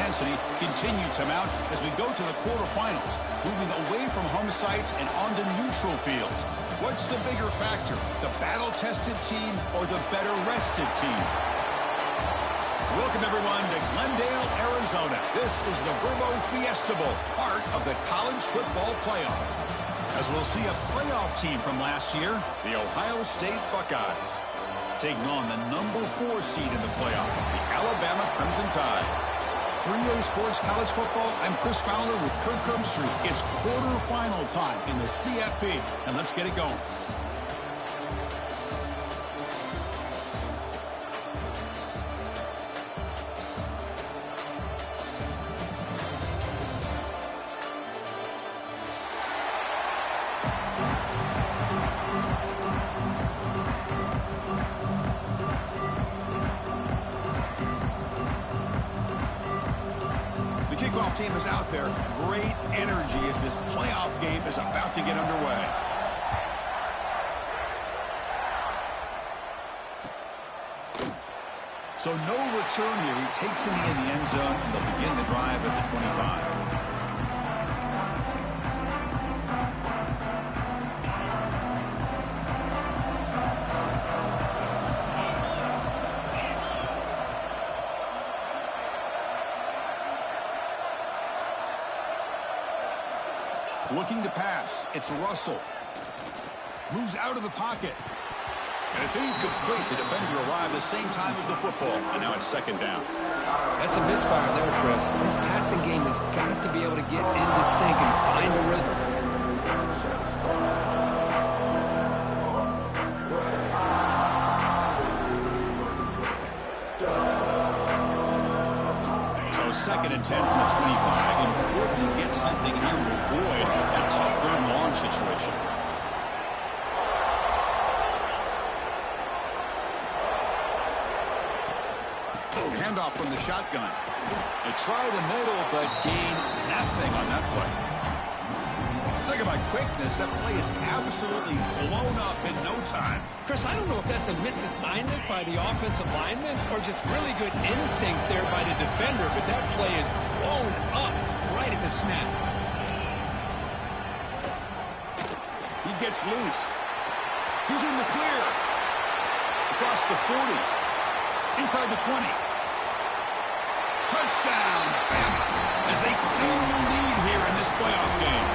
intensity continue to mount as we go to the quarterfinals, moving away from home sites and onto neutral fields. What's the bigger factor, the battle-tested team or the better-rested team? Welcome, everyone, to Glendale, Arizona. This is the Vrbo Fiesta Bowl, part of the college football playoff. As we'll see a playoff team from last year, the Ohio State Buckeyes, taking on the number 4 seed in the playoff, the Alabama Crimson Tide. 3A Sports College Football, I'm Chris Fowler with Kirk Herbstreit. It's quarterfinal time in the CFP, and let's get it going. Kickoff team is out there. Great energy as this playoff game is about to get underway. So no return here. He takes it in the end zone, and they'll begin the drive at the 25. Looking to pass. It's Russell. Moves out of the pocket. And it's incomplete. The defender arrived the same time as the football. And now it's second down. That's a misfire there, Chris. This passing game has got to be able to get into sync and find a rhythm. Second and 10 from the 25. Important to get something here to avoid that tough third and long situation. Handoff from the shotgun. They try the middle, but gain nothing on that play. Talk about quickness. That play is absolutely blown up in no time. Chris, I don't know if that's a misassignment by the offensive lineman or just really good instincts there by the defender, but that play is blown up right at the snap. He gets loose. He's in the clear. Across the 40. Inside the 20. Touchdown, Bama, as they claim the lead here in this playoff game.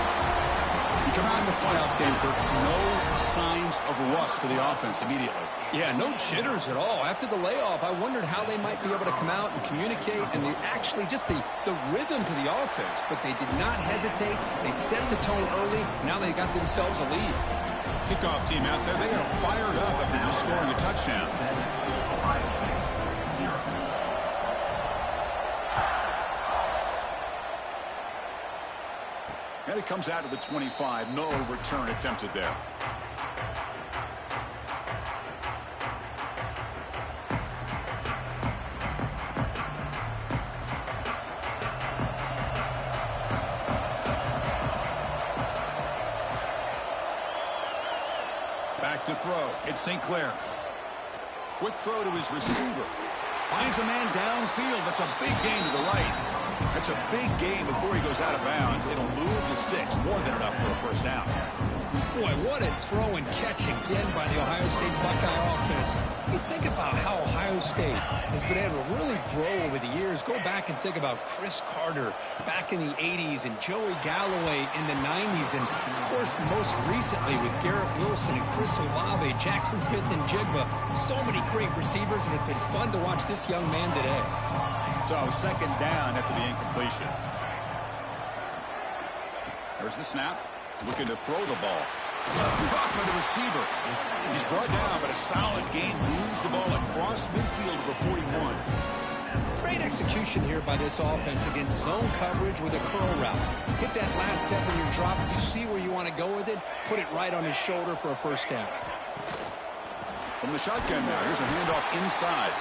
Come out in the playoff game, Kirk. No signs of rust for the offense immediately. Yeah, no jitters at all. After the layoff, I wondered how they might be able to come out and communicate and actually just the rhythm to the offense. But they did not hesitate. They set the tone early. Now they got themselves a lead. Kickoff team out there, they are fired up after just scoring a touchdown. And it comes out to the 25. No return attempted there. Back to throw. It's St. Clair. Quick throw to his receiver. Finds a man downfield. That's a big gain to the right. That's a big gain before he goes out of bounds. It'll move the sticks. More than enough for a first down. Boy, what a throw and catch again by the Ohio State Buckeye offense. You think about how Ohio State has been able to really grow over the years. Go back and think about Chris Carter back in the 80s and Joey Galloway in the 90s. And, of course, most recently with Garrett Wilson and Chris Olave, Jackson Smith and Jigba. So many great receivers, and it's been fun to watch this young man today. So second down after the incompletion. There's the snap. Looking to throw the ball. Caught by the receiver. He's brought down, but a solid gain moves the ball across midfield to the 41. Great execution here by this offense against zone coverage with a curl route. Hit that last step in your drop. You see where you want to go with it. Put it right on his shoulder for a first down. From the shotgun now, here's a handoff inside.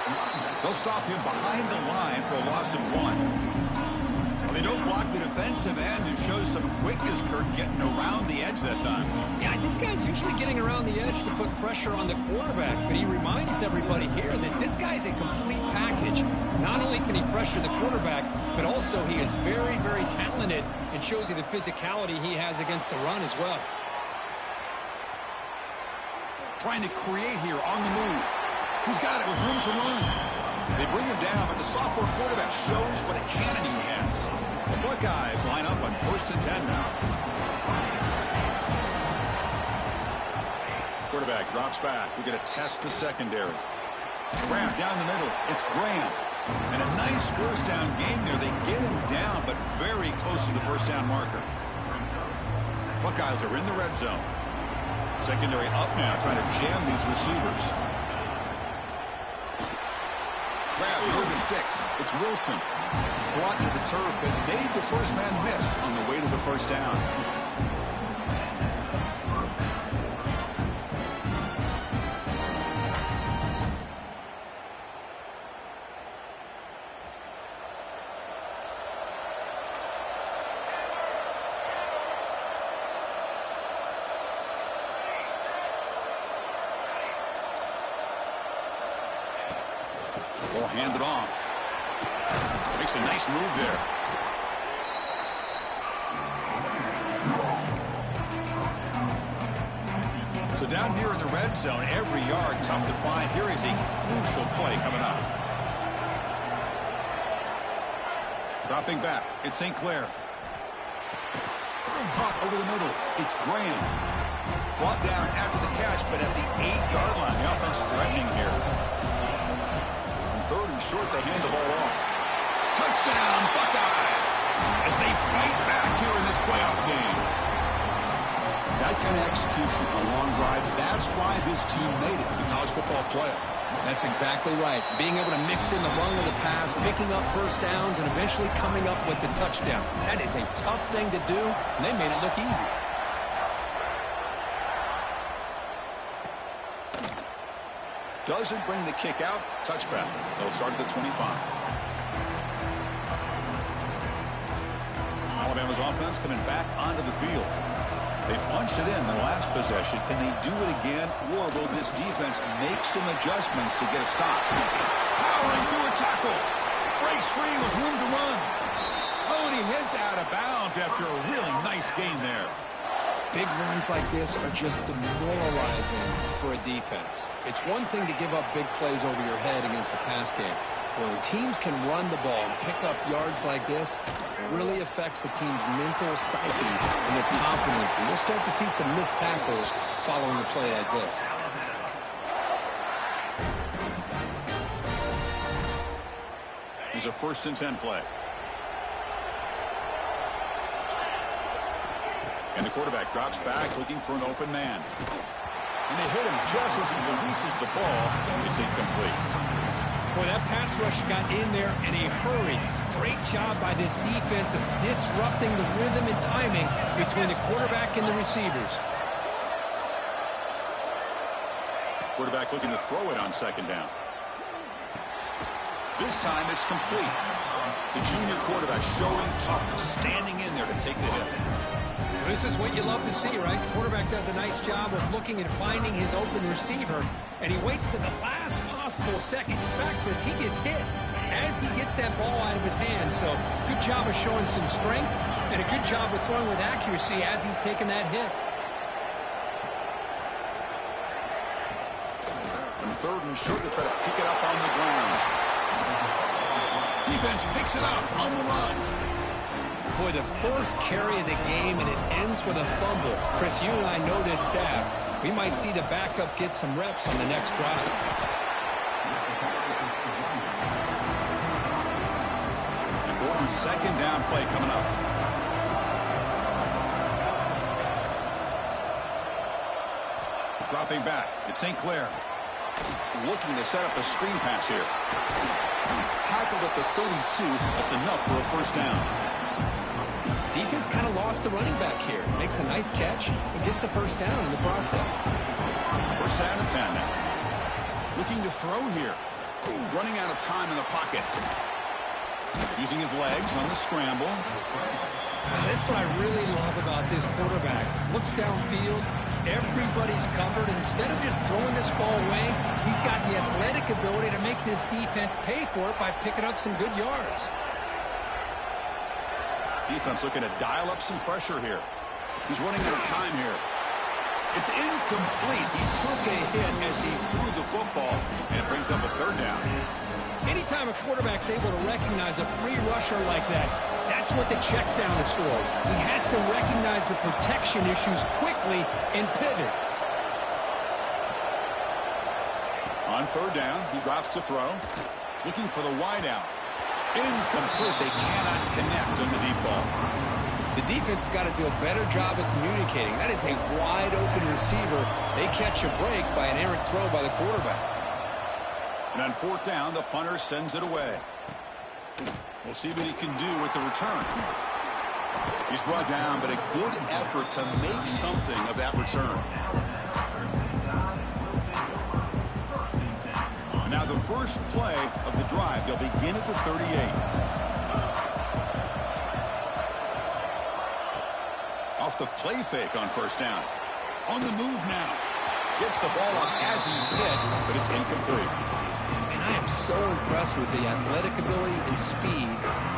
They'll stop him behind the line for a loss of 1. Well, they don't block the defensive end who shows some quickness, Kurt, getting around the edge that time. Yeah, this guy's usually getting around the edge to put pressure on the quarterback, but he reminds everybody here that this guy's a complete package. Not only can he pressure the quarterback, but also he is very, very talented and shows you the physicality he has against the run as well. Trying to create here on the move. He's got it with room to run. They bring him down, but the sophomore quarterback shows what a cannon he has. The Buckeyes line up on 1st and 10 now. Quarterback drops back. We're going to test the secondary. Graham down the middle. It's Graham. And a nice first down gain there. They get him down, but very close to the first down marker. Buckeyes are in the red zone. Secondary up now, trying to jam these receivers. Grab through the sticks. It's Wilson. Brought to the turf, but made the first man miss on the way to the first down. Ball handed off. Makes a nice move there. So down here in the red zone, every yard tough to find. Here is a crucial play coming up. Dropping back, it's St. Clair. Hot over the middle, it's Graham. Brought down after the catch, but at the 8-yard line, the offense threatening here. 3rd and short, they hand the ball off. Touchdown, Buckeyes, as they fight back here in this playoff game. That kind of execution, a long drive, that's why this team made it to the college football playoff. That's exactly right. Being able to mix in the run with the pass, picking up first downs, and eventually coming up with the touchdown. That is a tough thing to do, and they made it look easy. Doesn't bring the kick out. Touchback. They'll start at the 25. Alabama's offense coming back onto the field. They punched it in the last possession. Can they do it again, or will this defense make some adjustments to get a stop? Powering through a tackle. Breaks free with room to run. Oh, and he heads out of bounds after a really nice gain there. Big runs like this are just demoralizing for a defense. It's one thing to give up big plays over your head against the pass game. When teams can run the ball and pick up yards like this, it really affects the team's mental psyche and their confidence. And we'll start to see some missed tackles following a play like this. Here's a 1st and 10 play. And the quarterback drops back looking for an open man. And they hit him just as he releases the ball. It's incomplete. Boy, that pass rush got in there in a hurry. Great job by this defense of disrupting the rhythm and timing between the quarterback and the receivers. Quarterback looking to throw it on 2nd down. This time it's complete. The junior quarterback showing toughness, standing in there to take the hit. This is what you love to see, right? Quarterback does a nice job of looking and finding his open receiver, and he waits to the last possible second. In fact, as he gets hit, as he gets that ball out of his hands. So good job of showing some strength, and a good job of throwing with accuracy as he's taking that hit. From 3rd and short, they try to pick it up on the ground. Defense picks it up on the run. Boy, the first carry of the game, and it ends with a fumble. Chris, you and I know this staff. We might see the backup get some reps on the next drive. Important 2nd down play coming up. Dropping back. It's St. Clair. Looking to set up a screen pass here. Tackled at the 32. That's enough for a 1st down. Defense kind of lost the running back here. Makes a nice catch and gets the 1st down in the process. 1st down and 10 now. Looking to throw here. Running out of time in the pocket. Using his legs on the scramble. That's what I really love about this quarterback. Looks downfield, everybody's covered. Instead of just throwing this ball away, he's got the athletic ability to make this defense pay for it by picking up some good yards. Defense looking to dial up some pressure here. He's running out of time here. It's incomplete. He took a hit as he threw the football, and it brings up a third down. Anytime a quarterback's able to recognize a free rusher like that, that's what the check down is for. He has to recognize the protection issues quickly and pivot. On third down, he drops to throw. Looking for the wide out. Incomplete. They cannot connect on the deep ball. The defense has got to do a better job of communicating. That is a wide-open receiver. They catch a break by an errant throw by the quarterback. And on fourth down, the punter sends it away. We'll see what he can do with the return. He's brought down, but a good effort to make something of that return. And now the first play of the drive. They'll begin at the 38. Off the play fake on first down. On the move now. Gets the ball off as he's hit, but it's incomplete. And I am so impressed with the athletic ability and speed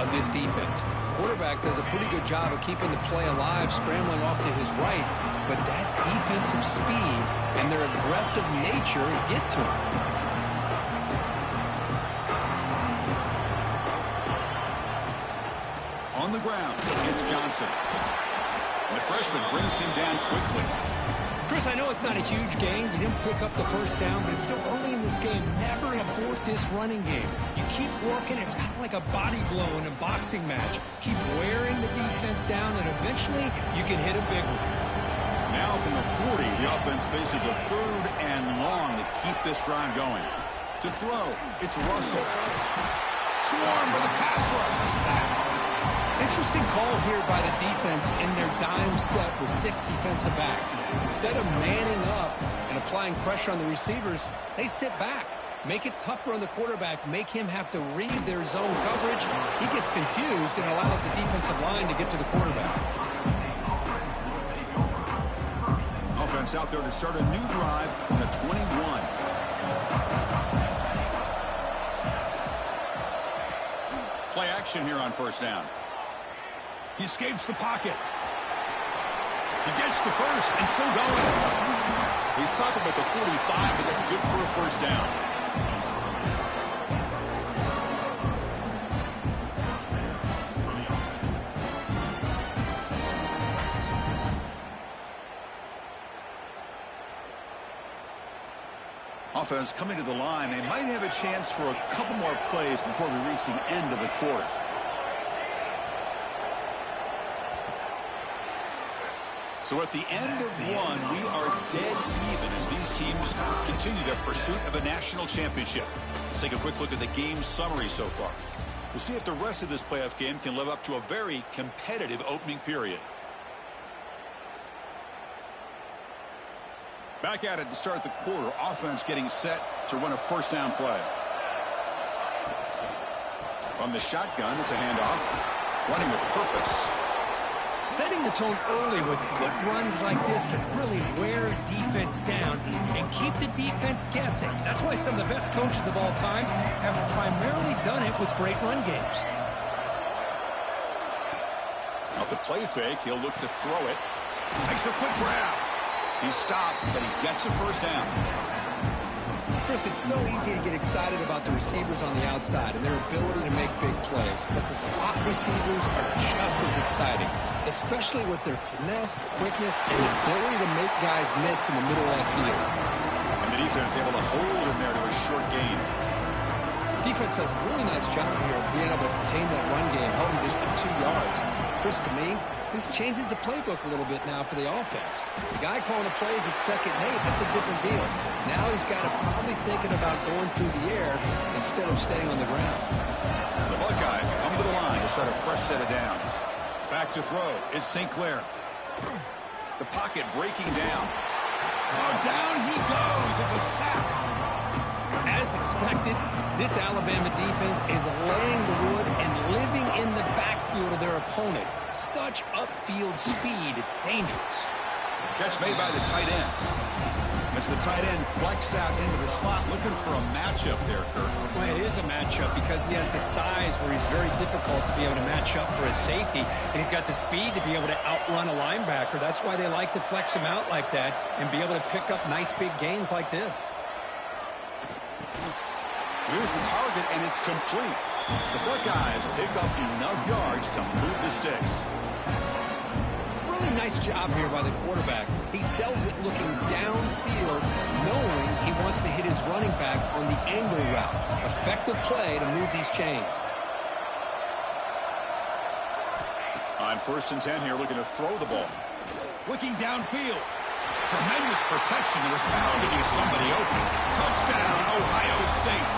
of this defense. The quarterback does a pretty good job of keeping the play alive, scrambling off to his right, but that defensive speed and their aggressive nature get to him. On the ground, it's Johnson. The freshman brings him down quickly. Chris, I know it's not a huge gain. You didn't pick up the first down, but it's still early in this game. Never abort this running game. You keep working. It's kind of like a body blow in a boxing match. Keep wearing the defense down, and eventually you can hit a big one. Now from the 40, the offense faces a third and long to keep this drive going. To throw, it's Russell. Swarmed by the pass rush. A sack. Interesting call here by the defense in their dime set with 6 defensive backs. Instead of manning up and applying pressure on the receivers, they sit back. Make it tougher on the quarterback. Make him have to read their zone coverage. He gets confused and allows the defensive line to get to the quarterback. Offense out there to start a new drive on the 21. Play action here on first down. He escapes the pocket. He gets the first and still going. He's stopped him at the 45, but that's good for a first down. Offense coming to the line. They might have a chance for a couple more plays before we reach the end of the quarter. So at the end of one, we are dead even as these teams continue their pursuit of a national championship. Let's take a quick look at the game summary so far. We'll see if the rest of this playoff game can live up to a very competitive opening period. Back at it to start the quarter. Offense getting set to run a first down play. From the shotgun, it's a handoff. Running with purpose. Setting the tone early with good runs like this can really wear a defense down and keep the defense guessing. That's why some of the best coaches of all time have primarily done it with great run games. Off the play fake, he'll look to throw it. Makes a quick grab. He's stopped, but he gets a first down. Chris, it's so easy to get excited about the receivers on the outside and their ability to make big plays, but the slot receivers are just as exciting, especially with their finesse, quickness, and ability to make guys miss in the middle of that field. And the defense able to hold him there to a short gain. Defense does a really nice job here of being able to contain that run game, held him just to 2 yards. Chris, to me, this changes the playbook a little bit now for the offense. The guy calling the plays at 2nd and 8, that's a different deal. Now he's got to probably thinking about going through the air instead of staying on the ground. The Buckeyes come to the line to start a fresh set of downs. Back to throw. It's St. Clair. The pocket breaking down. Oh, down he goes. It's a sack. As expected, this Alabama defense is laying the wood and living in the backfield of their opponent. such upfield speed, it's dangerous. Catch made by the tight end. It's the tight end flex out into the slot, looking for a matchup there, Kurt. Well, it is a matchup because he has the size where he's very difficult to be able to match up for his safety, and he's got the speed to be able to outrun a linebacker. That's why they like to flex him out like that and be able to pick up nice big gains like this. Here's the target, and it's complete. The Buckeyes pick up enough yards to move the sticks. Really nice job here by the quarterback. He sells it looking downfield, knowing he wants to hit his running back on the angle route. Effective play to move these chains. On 1st and 10 here, looking to throw the ball. Looking downfield. Tremendous protection. There was bound to be somebody open. Touchdown, Ohio State.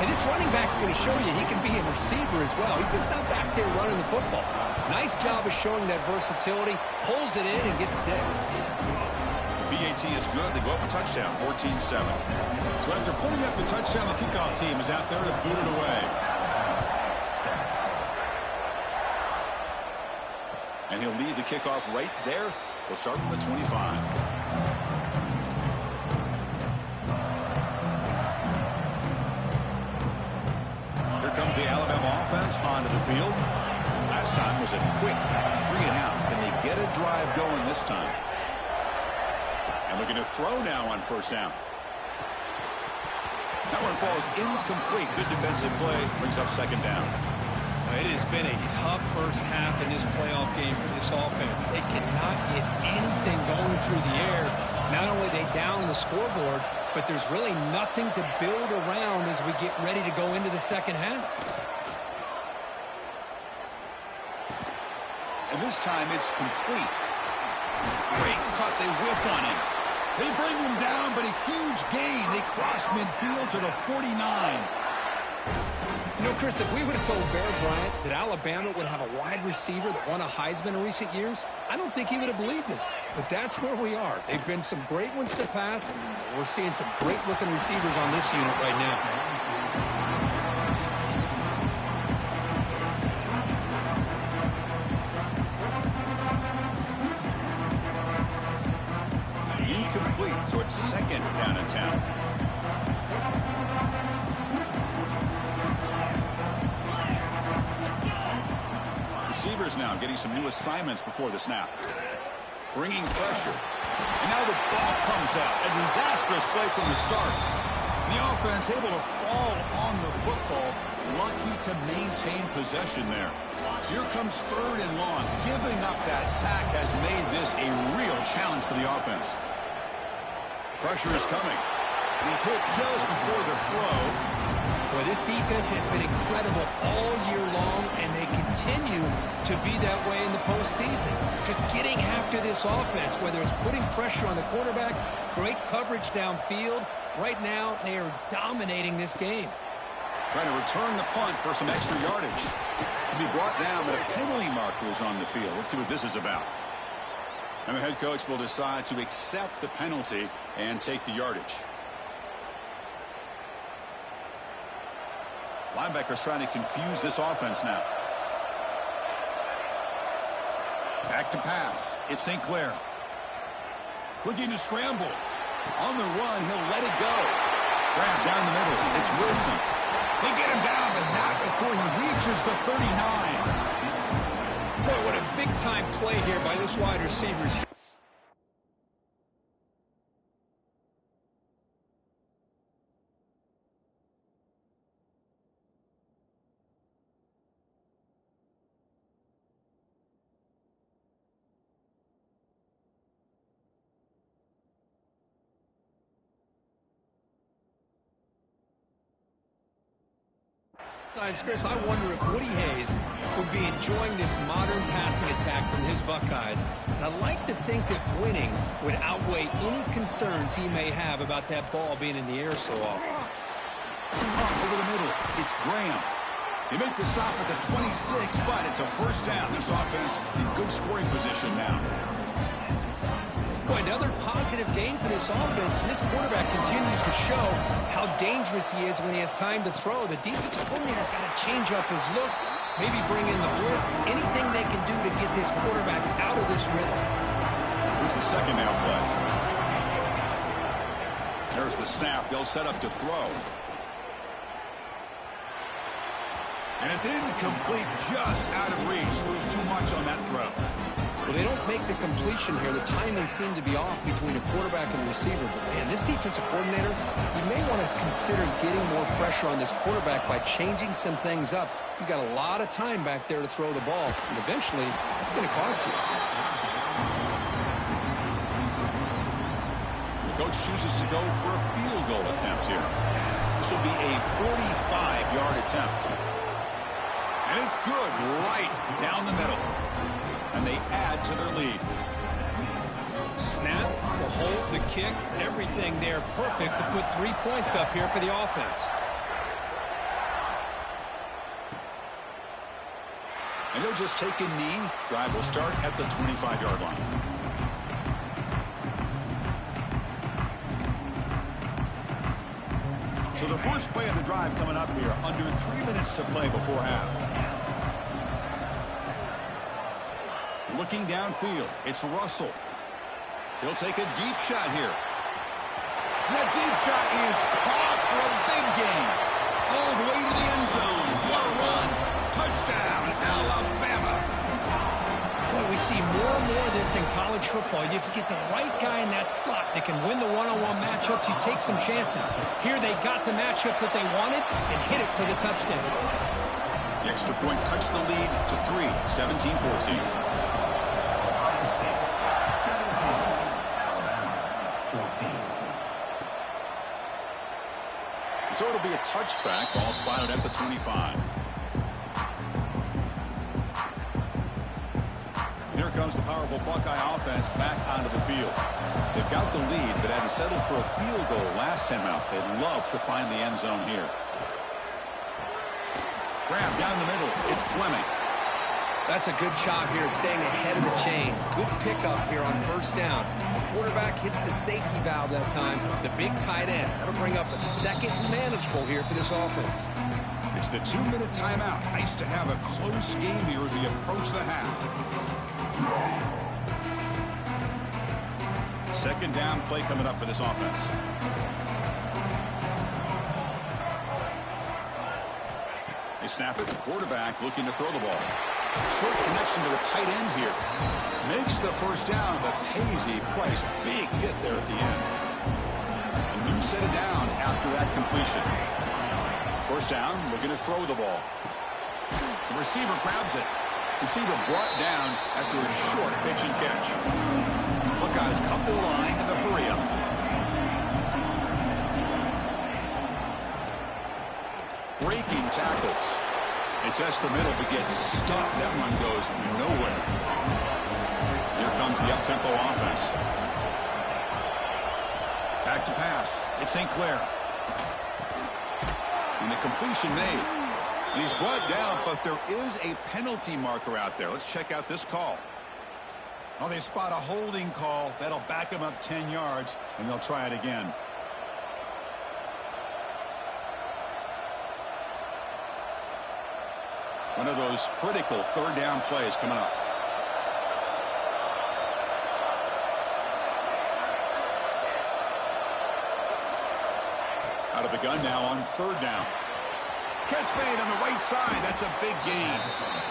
And this running back's going to show you he can be a receiver as well. He's just not back there running the football. Nice job of showing that versatility. Pulls it in and gets 6. PAT is good. They go up a touchdown, 14-7. So after putting up the touchdown, the kickoff team is out there to boot it away. And he'll lead the kickoff right there. They'll start from the 25. Here comes the Alabama offense onto the field. Last time was a quick 3 and out. Can they get a drive going this time? And looking to throw now on 1st down. That one falls incomplete. Good defensive play. Brings up 2nd down. It has been a tough first half in this playoff game for this offense. They cannot get anything going through the air. Not only are they down the scoreboard, but there's really nothing to build around as we get ready to go into the second half. And this time it's complete. Great cut. They whiff on him. They bring him down, but a huge gain. They cross midfield to the 49. You know, Chris, if we would have told Bear Bryant that Alabama would have a wide receiver that won a Heisman in recent years, I don't think he would have believed us. But that's where we are. They've been some great ones in the past. We're seeing some great-looking receivers on this unit right now. Incomplete, so it's 2nd down in town. Receivers now getting some new assignments before the snap. Bringing pressure. And now the ball comes out. A disastrous play from the start. The offense able to fall on the football. Lucky to maintain possession there. So here comes 3rd and long. Giving up that sack has made this a real challenge for the offense. Pressure is coming. And he's hit just before the throw. Boy, this defense has been incredible all year long, and they continue to be that way in the postseason. Just getting after this offense, whether it's putting pressure on the quarterback, great coverage downfield. Right now, they are dominating this game. Trying to return the punt for some extra yardage. To be brought down, but a penalty marker is on the field. Let's see what this is about. And the head coach will decide to accept the penalty and take the yardage. Linebackers trying to confuse this offense now. Back to pass. It's St. Clair. Looking to scramble. On the run, he'll let it go. Grab down the middle. It's Wilson. They get him down, but not before he reaches the 39. Boy, what a big-time play here by this wide receivers. Sometimes, Chris, I wonder if Woody Hayes would be enjoying this modern passing attack from his Buckeyes. And I like to think that winning would outweigh any concerns he may have about that ball being in the air so often. Over the middle, it's Graham. They make the stop at the 26, but it's a 1st down. This offense in good scoring position now. Boy, another positive game for this offense, and this quarterback continues to show how dangerous he is when he has time to throw. The defensive coordinator's got to change up his looks, maybe bring in the blitz, anything they can do to get this quarterback out of this rhythm. Here's the second down play. There's the snap. They'll set up to throw. And it's incomplete, just out of reach. A little too much on that throw. Well, they don't make the completion here. The timing seemed to be off between a quarterback and a receiver. But, man, this defensive coordinator, he may want to consider getting more pressure on this quarterback by changing some things up. He's got a lot of time back there to throw the ball. And eventually, it's going to cost you. The coach chooses to go for a field goal attempt here. This will be a 45-yard attempt. And it's good right down the middle. And they add to their lead. Snap, the hold, the kick, everything there perfect to put 3 points up here for the offense. And he'll just take a knee. Drive will start at the 25-yard line. So the first play of the drive coming up here. Under 3 minutes to play before half. Looking downfield, it's Russell. He'll take a deep shot here. And that deep shot is caught for a big gain. All the way to the end zone. What a run. Touchdown, Alabama. Boy, we see more and more of this in college football. If you get the right guy in that slot that can win the one-on-one matchups, you take some chances. Here they got the matchup that they wanted and hit it for the touchdown. The extra point cuts the lead to 3, 17-14. So it'll be a touchback. Ball spotted at the 25. Here comes the powerful Buckeye offense back onto the field. They've got the lead, but had to settle for a field goal last time out. They'd love to find the end zone here. Grab down the middle. It's Fleming. That's a good job here, staying ahead of the chains. Good pickup here on first down. The quarterback hits the safety valve that time. The big tight end. That'll bring up a second manageable here for this offense. It's the 2-minute timeout. Nice to have a close game here as we approach the half. Second down play coming up for this offense. They snap it. The quarterback looking to throw the ball. Short connection to the tight end here. Makes the first down, but pays a price. Big hit there at the end. A new set of downs after that completion. First down, looking to throw the ball. The receiver grabs it. Receiver brought down after a short pitch and catch. Buckeyes come to the line in the hurry up. Breaking tackles. They test the middle but get stuck. That one goes nowhere. Here comes the up-tempo offense. Back to pass. It's St. Clair. And the completion made. And he's brought down, but there is a penalty marker out there. Let's check out this call. Oh, they spot a holding call. That'll back him up 10 yards, and they'll try it again. One of those critical third down plays coming up. Out of the gun now on third down. Catch made on the right side. That's a big gain.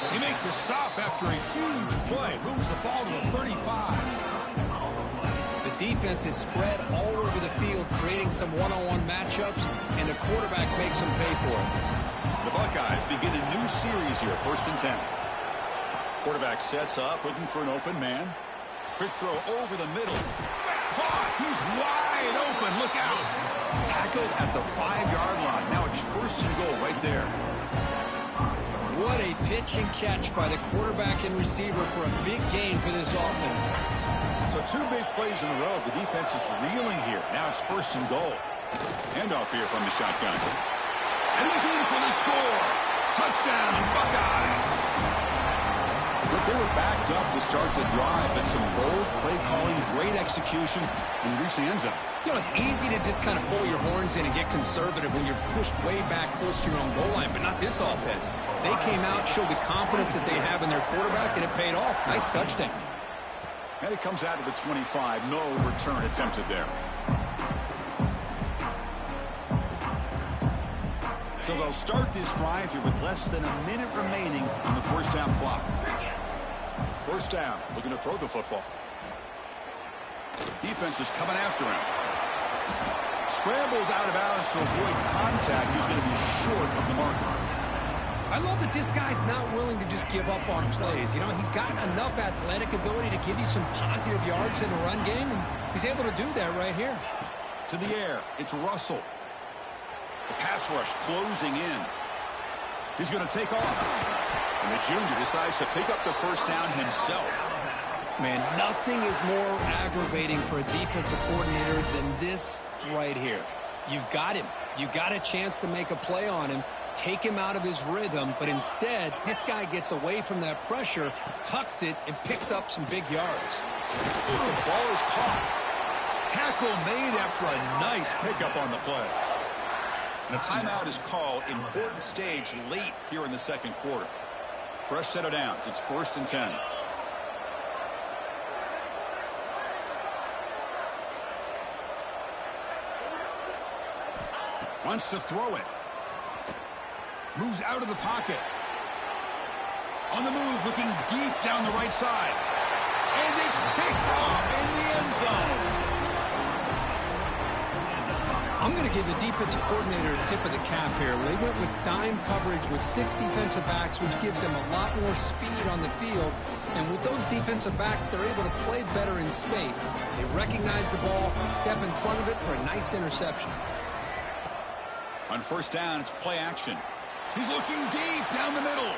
They make the stop after a huge play. Moves the ball to the 35. The defense is spread all over the field, creating some one-on-one matchups, and the quarterback makes them pay for it. The Buckeyes begin a new series here, 1st and 10. Quarterback sets up, looking for an open man. Quick throw over the middle. Caught. He's wide open. Look out. Tackled at the 5-yard line. Now it's 1st and goal right there. What a pitch and catch by the quarterback and receiver for a big gain for this offense. So 2 big plays in a row. The defense is reeling here. Now it's 1st and goal. Handoff here from the shotgun. And he's in for the score. Touchdown, Buckeyes. But they were were backed up to start the drive, but some bold play calling, great execution, and reached the end zone. You know, it's easy to just kind of pull your horns in and get conservative when you're pushed way back close to your own goal line, but not this offense. They came out, showed the confidence that they have in their quarterback, and it paid off. Nice touchdown. And it comes out to the 25. No return attempted there. So they'll start this drive here with less than a minute remaining on the first half clock. First down, looking to throw the football. Defense is coming after him. Scrambles out of bounds to avoid contact. He's going to be short of the marker. I love that this guy's not willing to just give up on plays. You know, he's got enough athletic ability to give you some positive yards in the run game, and he's able to do that right here. To the air, it's Russell. The pass rush closing in. He's going to take off. And the junior decides to pick up the first down himself. Man, nothing is more aggravating for a defensive coordinator than this right here. You've got him. You've got a chance to make a play on him, take him out of his rhythm, but instead, this guy gets away from that pressure, tucks it, and picks up some big yards. The ball is caught. Tackle made after a nice pickup on the play. And a timeout is called. Important stage late here in the second quarter. Fresh set of downs. It's 1st and 10. Wants to throw it. Moves out of the pocket. On the move, looking deep down the right side. And it's picked off in the end zone. I'm going to give the defensive coordinator a tip of the cap here. They went with dime coverage with 6 defensive backs, which gives them a lot more speed on the field. And with those defensive backs, they're able to play better in space. They recognize the ball, step in front of it for a nice interception. On first down, it's play action. He's looking deep down the middle.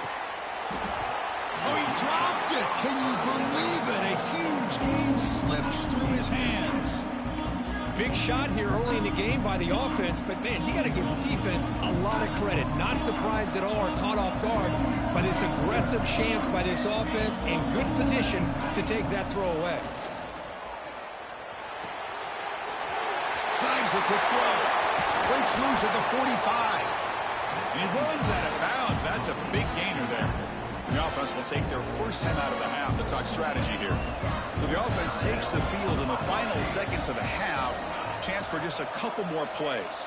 Oh, he dropped it. Can you believe it? A huge gain slips through his hands. Big shot here early in the game by the offense, but, man, you got to give the defense a lot of credit. Not surprised at all or caught off guard, but it's aggressive chance by this offense and good position to take that throw away. Slides the quick throw. Breaks loose at the 45. And he runs out of bounds. That's a big gainer there. The offense will take their first time out of the half to talk strategy here. So the offense takes the field in the final seconds of the half. Chance for just a couple more plays.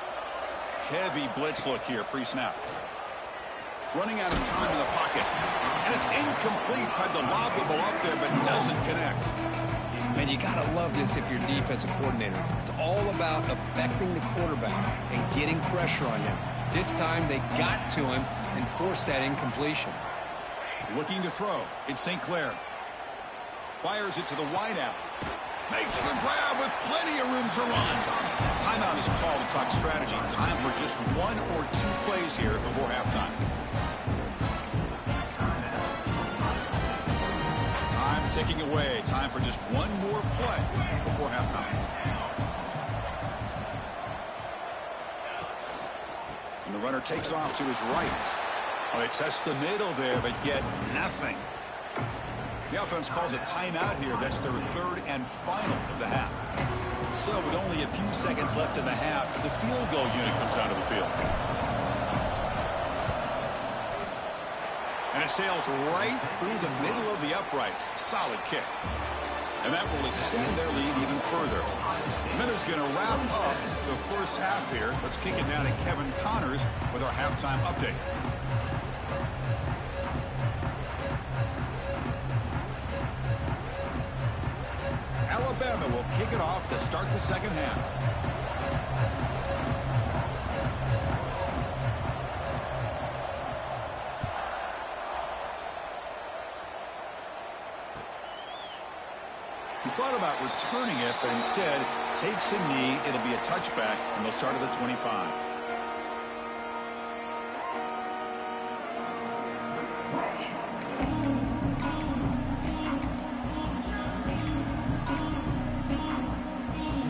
Heavy blitz look here, pre-snap. Running out of time in the pocket. And it's incomplete. Tried to lob the ball up there, but doesn't connect. Man, you got to love this if you're a defensive coordinator. It's all about affecting the quarterback and getting pressure on him. This time they got to him and forced that incompletion. Looking to throw. It's St. Clair. Fires it to the wideout. Makes the grab with plenty of room to run. Timeout is called to talk strategy. Time for just 1 or 2 plays here before halftime. Time ticking away. Time for just 1 more play before halftime. And the runner takes off to his right. Well, they test the middle there, but get nothing. The offense calls a timeout here. That's their 3rd and final of the half. So with only a few seconds left in the half, the field goal unit comes out of the field. And it sails right through the middle of the uprights. Solid kick. And that will extend their lead even further. Miller's going to wrap up the first half here. Let's kick it down to Kevin Connors with our halftime update. Alabama will kick it off to start the second half. He thought about returning it, but instead takes a knee. It'll be a touchback, and they'll start at the 25.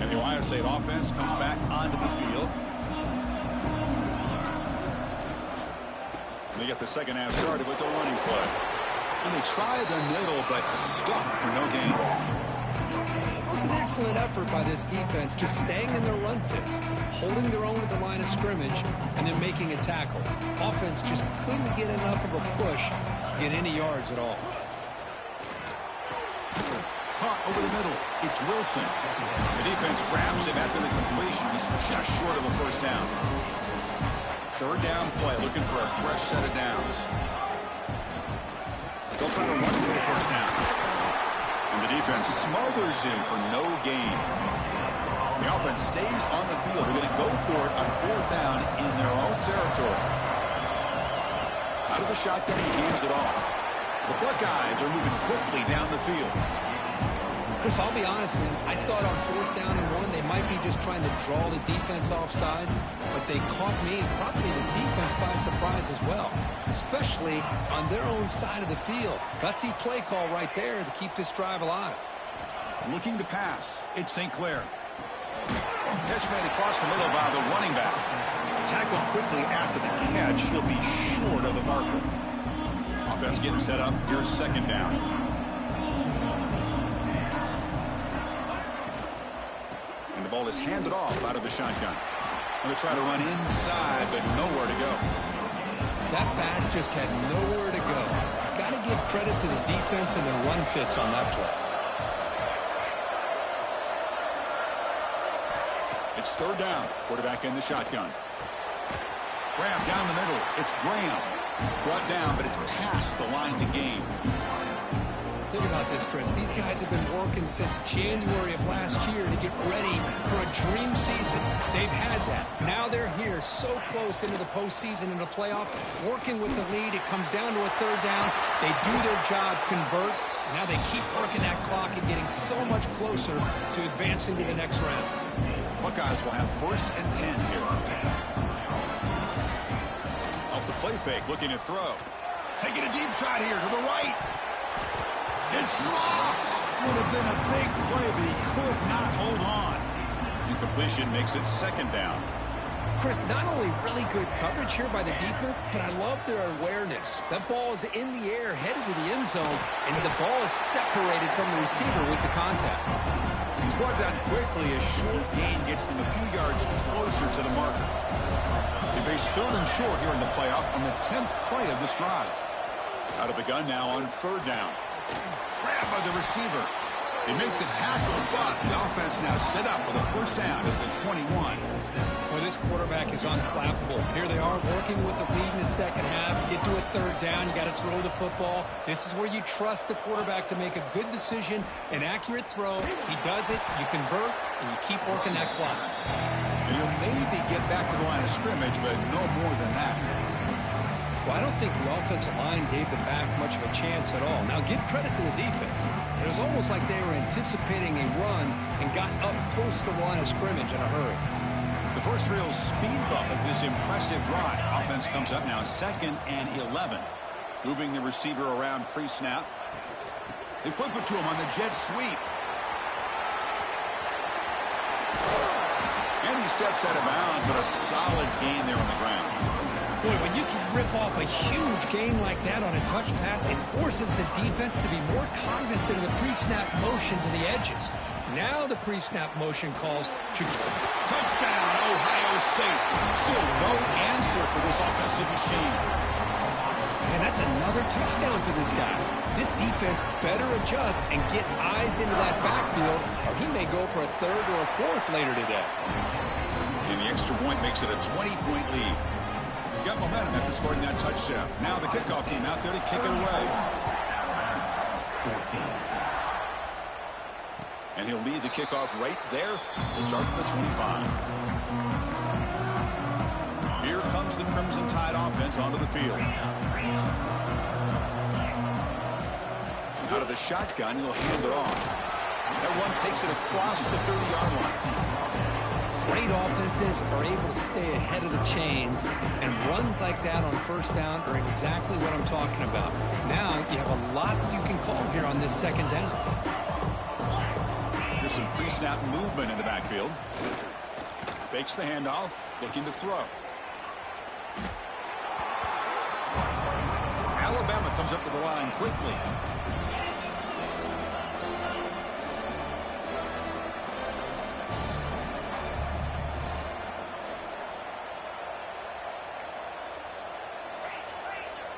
And the Ohio State offense comes back onto the field. They get the second half started with the running play. And they try the middle, but stuck for no gain. It was an excellent effort by this defense, just staying in their run fits, holding their own at the line of scrimmage, and then making a tackle. Offense just couldn't get enough of a push to get any yards at all. Caught over the middle. It's Wilson. The defense grabs him after the completion. He's just short of a first down. Third down play, looking for a fresh set of downs. They'll try to run for the first down. And the defense smothers him for no gain. The offense stays on the field. They're going to go for it on fourth down in their own territory. Out of the shotgun, he hands it off. The Buckeyes are moving quickly down the field. Chris, I'll be honest, man. I thought on fourth down and 1, they might be just trying to draw the defense off sides, but they caught me and probably the defense by surprise as well, especially on their own side of the field. Gutsy play call right there to keep this drive alive. Looking to pass. It's St. Clair. Catch made across the middle by the running back. Tackled quickly after the catch. He'll be short of the marker. Offense getting set up. Here's second down. And the ball is handed off out of the shotgun. And they try to run inside, but nowhere to go. That back just had nowhere to go. Got to give credit to the defense and their run fits on that play. It's third down. Quarterback in the shotgun. Graham down the middle. It's Graham. Brought down, but it's past the line to gain. Think about this, Chris. These guys have been working since January of last year to get ready for a dream season. They've had that. Now they're here so close into the postseason and the playoff, working with the lead. It comes down to a third down. They do their job, convert. Now they keep working that clock and getting so much closer to advancing to the next round. Buckeyes will have first and 10 here. Off the play fake, looking to throw. Taking a deep shot here to the right. It's dropped. Would have been a big play, but he could not hold on. Incompletion makes it second down. Chris, not only really good coverage here by the defense, but I love their awareness. That ball is in the air, headed to the end zone, and the ball is separated from the receiver with the contact. He's brought down quickly. A short gain gets them a few yards closer to the marker. They face third and short here in the playoff on the 10th play of this drive. Out of the gun now on third down. Grabbed by the receiver. They make the tackle, but the offense now set up for the first down at the 21. Well, this quarterback is unflappable. Here they are working with the lead in the second half. Get to a third down. You got to throw the football. This is where you trust the quarterback to make a good decision, an accurate throw. He does it. You convert, and you keep working that clock. And you'll maybe get back to the line of scrimmage, but no more than that. Well, I don't think the offensive line gave them back much of a chance at all. Now, give credit to the defense. It was almost like they were anticipating a run and got up close to the line of scrimmage in a hurry. The first real speed bump of this impressive drive. Offense comes up now second and 11. Moving the receiver around pre-snap. They flip it to him on the jet sweep. And he steps out of bounds, but a solid gain there on the ground. Boy, when you can rip off a huge gain like that on a touch pass, it forces the defense to be more cognizant of the pre-snap motion to the edges. Now the pre-snap motion calls should... Touchdown, Ohio State. Still no answer for this offensive machine. And that's another touchdown for this guy. This defense better adjust and get eyes into that backfield, or he may go for a third or a fourth later today. And the extra point makes it a 20-point lead. Got momentum after scoring that touchdown. Now the kickoff team out there to kick it away. 14. And he'll lead the kickoff right there. We'll start at the 25. Here comes the Crimson Tide offense onto the field. Out of the shotgun, he'll hand it off. That one takes it across the 30-yard line. Great offenses are able to stay ahead of the chains, and runs like that on first down are exactly what I'm talking about. Now you have a lot that you can call here on this second down. There's some pre-snap movement in the backfield. Fakes the handoff, looking to throw. Alabama comes up to the line quickly.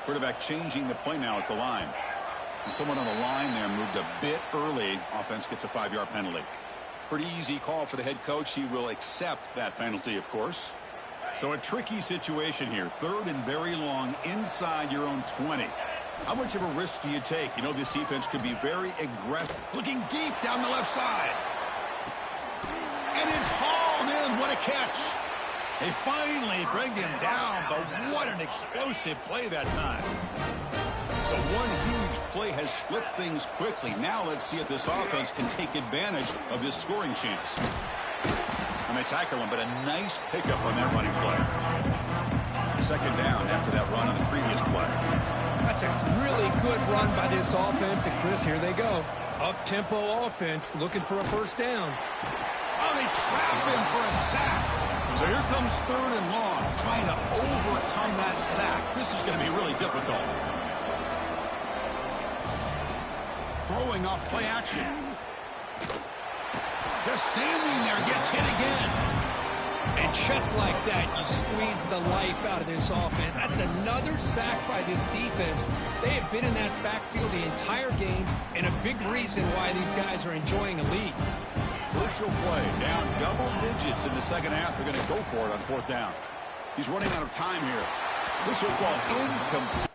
Quarterback changing the play now at the line. And someone on the line there moved a bit early. Offense gets a 5-yard penalty. Pretty easy call for the head coach. He will accept that penalty, of course. So a tricky situation here. 3rd and very long inside your own 20. How much of a risk do you take? You know, this defense could be very aggressive. Looking deep down the left side. And it's hauled in. What a catch. They finally bring him down, but what an explosive play that time. So one huge play has flipped things quickly. Now let's see if this offense can take advantage of this scoring chance. And they tackle him, but a nice pickup on that running play. 2nd down after that run on the previous play. That's a really good run by this offense. And, Chris, here they go. Up-tempo offense looking for a 1st down. Oh, they trap him for a sack. So here comes 3rd and long, trying to overcome that sack. This is going to be really difficult. Throwing off play action. Just standing there, gets hit again. And just like that, you squeeze the life out of this offense. That's another sack by this defense. They have been in that backfield the entire game, and a big reason why these guys are enjoying a lead. Crucial play, down double digits in the 2nd half. They're going to go for it on 4th down. He's running out of time here. This football incomplete.